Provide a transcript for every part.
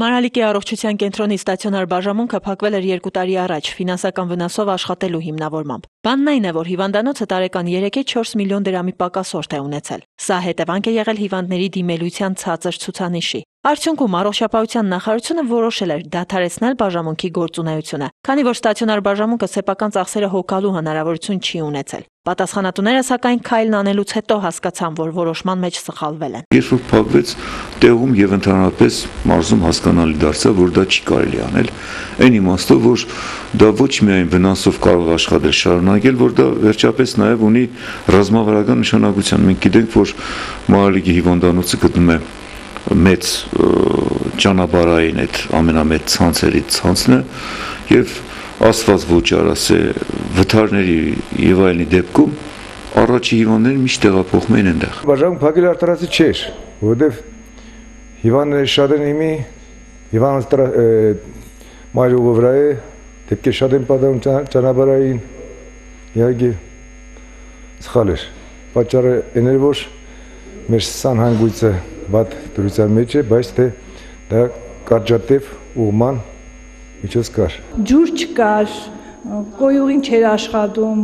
Մարալիկի առողջության կենտրոնի ստացիոնար բաժանմունքը փակվել էր 2 տարի առաջ ֆինանսական վնասով աշխատելու հիմնավորմամբ։ Բանն այն է, որ հիվանդանոցը տարեկան 3-4 միլիոն դրամի պակասորդ է ունեցել։ Սա հետևանք է եղել հիվանդների դիմելության ցածր ցուցանիշի։ Արդյունքում առողջապահության նախարարությունը որոշել էր դադարեցնել բաժանմունքի գործունեությունը, քանի որ ստացիոնար բաժանմունքը սեփական ծախսերը հոգալու հնարավորություն չի ունեցել։ Պատասխանատուները սակայն քայլն անելուց հետո հասկացան, որ որոշման մեջ սխալվել են։ Երբ որ փակվեց տեղում եւ ընդհանրապես մարզում հասկանալի դարձավ, որ դա չի կարելի անել, այն իմաստով, որ դա ոչ միայն վնասով կարող է աշխատել շարունակել, որ դա վերջապես նաեւ ունի ռազմավարական նշանակություն։ Մենք գիտենք, որ Մարալիկի հիվանդանոցը գտնվում է մեծ ճանապարհային այդ ամենամեծ ցանցերից ցանցն է եւ ասված ոչ արասե վթարների եւ այլնի դեպքում առաջի հիվանդները միշտ տեղափոխում են այնտեղ։ Բաժանմունք փակել արտարացի չէր, որովհետեւ հիվանդները շատ են իմի, հիվանդը մայրուղու վրա է, դեպքի շատ են պատահում ճանապարհային, իհարկե սխալ էր։ Պատճառը այն էր, որ մեր սանհանգույցը վատ դրության մեջ է, բայց թե դա կարճատև ուղման միջոց կար։ Ջուր չկար, կոյուղին չէր աշխատում,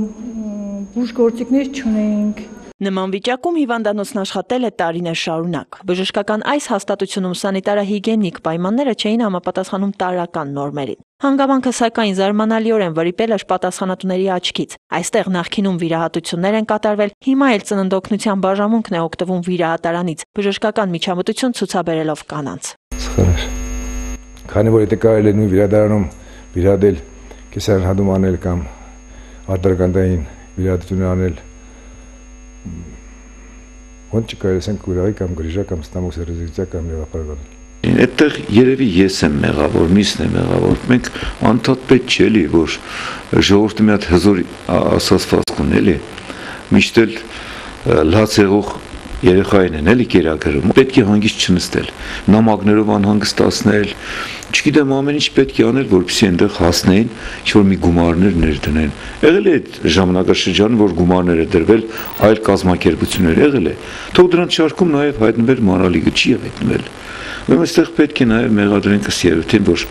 բուժգործիկներ չունեինք։ Նման վիճակում հիվանդանոցն աշխատել է տարիներ շարունակ։ Բժշկական այս հաստատությունում սանիտարահիգիենիկ պայմանները չէին համապատասխանում տարրական նորմերին։ Հանգամանքը սակայն զարմանալիորեն վրիպել էր պատասխանատուների աչքից։ Այստեղ նախկինում վիրահատություններ են կատարվել, հիմա էլ ծննդօգնության բաժանմունքն է օգտվում վիրահատարանից, բժշկական միջամտություն ցուցաբերելով կանանց։ Սխալ էր։ Քանի որ եթե կարելի է նույն վիրահատարանում վիրահատել, կեսարհատում անել կամ արտերկանդային վիրահատություն անել, ոնց չկարելի ասենք կուրայի կամ գրիժա կամ ստամոքսերեզիկցիա կամ նեվապարական։ Այդտեղ երևի ես եմ մեղավոր, միսն է մեղավոր։ Մենք անդադ պետք չէ էլի, որ ժողովուրդը մի հատ հզոր ասացվածք ունի, էլի։ Միշտ էլ լաց եղող երեխային են էլի կերակրում։ Պետք է հանգիստ չնստել, նամակներով անհանգստացնել, չգիտեմ ամեն ինչ պետք է անել, որպեսզի այնտեղ հասնեին, ինչ-որ մի գումարներ ներդնեն։ Եղել է այդ ժամանակաշրջանը, որ գումարներ է դրվել այլ կազմակերպություններ, եղել է։ Թող դրանց շարքում նաև հայտնվել Մարալիկը, չի հայտնվել։ Ուրեմն այստեղ պետք է նաև մեղադրենք ըստ որ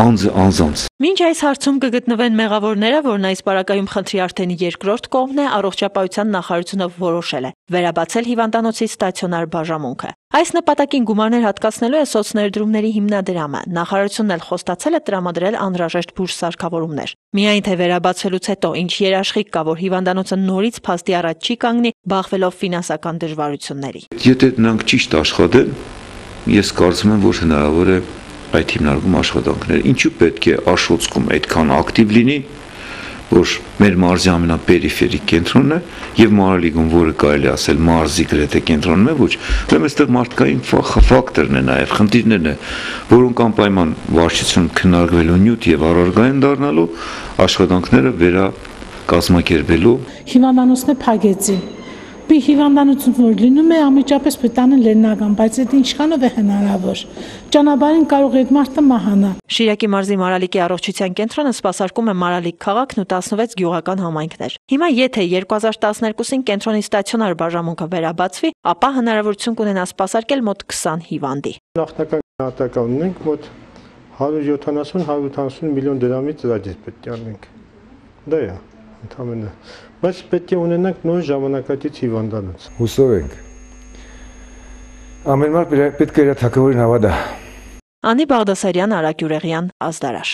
անձը անձանց։ Մինչ այս հարցում կգտնվեն մեղավորները, որն այս պարագայում խնդրի արդեն երկրորդ կողմն է, առողջապահության նախարարությունը որոշել է վերաբացել հիվանդանոցի ստացիոնար բաժանմունքը։ Այս նպատակին գումարներ հատկացնելու է սոցներդրումների հիմնադրամը։ Նախարարությունն էլ խոստացել է տրամադրել անհրաժեշտ բուժսարքավորումներ։ Միայն թե վերաբացվելուց հետո ինչ երաշխիք կա, որ հիվանդանոցը նորից փաստի առաջ չի կանգնի, բախվելով ֆինանսական դժվարությունների։ Եթե նրանք ճիշտ աշխատեն, ես կարծում եմ, որ հնարավոր է այդ հիմնարկում աշխատանքները։ Ինչու պետք է Աշոտսկում այդքան ակտիվ լինի, որ մեր մարզի ամենապերիֆերիկ կենտրոնն է եւ Մարալիկում, որը կարելի ասել մարզի գրեթե կենտրոնն է, ոչ։ Ուրեմն այստեղ մարդկային ֆակտորն է նաեւ, խնդիրներն է, որոնք անպայման վարչություն քննարկվելու նյութ եւ առարգային դառնալու աշխատանքները վերակազմակերպելու։ Հիվանդանոցն է փակեցի։ Հիվանդանոցում որ լինում է անմիջապես պետանեն լեննական, բայց այդ ինչքանով է հնարավոր։ Ճանապարհին կարող է այդ մարդը մահանա։ Շիրակի մարզի Մարալիկի առողջության կենտրոնը սպասարկում է Մարալիկ քաղաքն ու 16 գյուղական համայնքներ։ Հիմա եթե 2012-ին կենտրոնի ստացիոնար բաժանմունքը վերաբացվի, ապա հնարավորություն կունենա սպասարկել մոտ 20 հիվանդի։ Նախնական գնահատական ունենք մոտ 170-180 միլիոն դրամի ծրագիր պետք է անենք։ Դա է ընդհանրապես։ Բայց պետք է ունենանք նոր ժամանակակից հիվանդանոց։ Հուսով ենք։ Ամեն մարդ պետք է իր թակավորին հավատա։ Անի Բաղդասարյան, Արագ Յուրեղյան, Ազդարար։